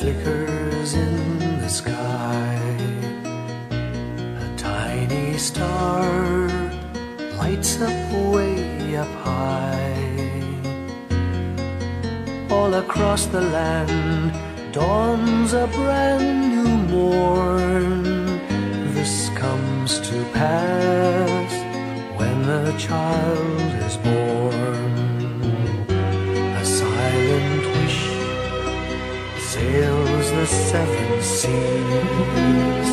flickers in the sky. A tiny star lights up way up high. All across the land dawns a brand new morn. This comes to pass when a child is born. A silent wish sails the seven seas.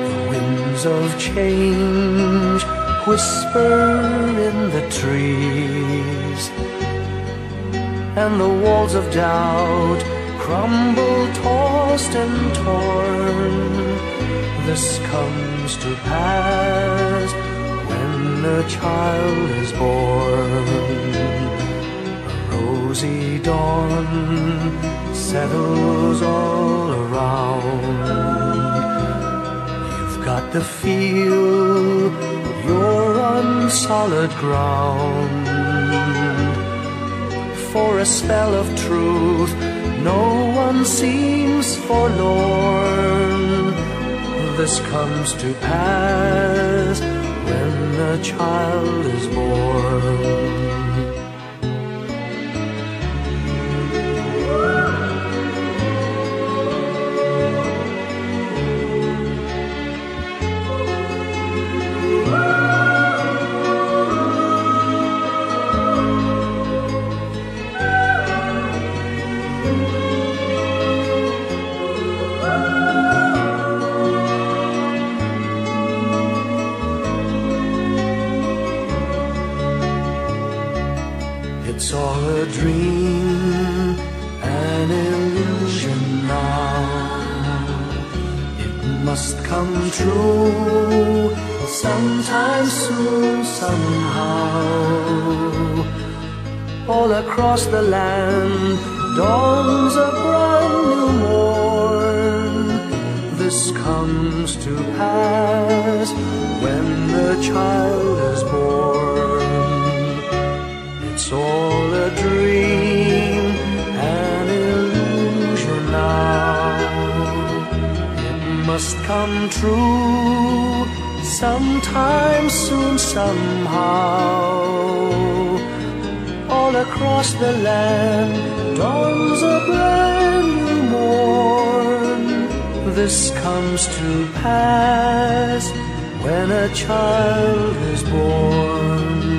The winds of change whisper in the trees, and the walls of doubt crumble, tossed and torn. This comes to pass when a child is born. A rosy dawn settles all around. You've got to feel you're on solid ground. For a spell of truth, no one seems forlorn. This comes to pass when a child is born. It's all a dream, an illusion now. It must come true sometime soon, somehow. All across the land dawns a brand new morn. This comes to pass when the child is born. It's all a dream, an illusion now. It must come true sometime soon, somehow. All across the land dawns a brand new morn. This comes to pass when a child is born.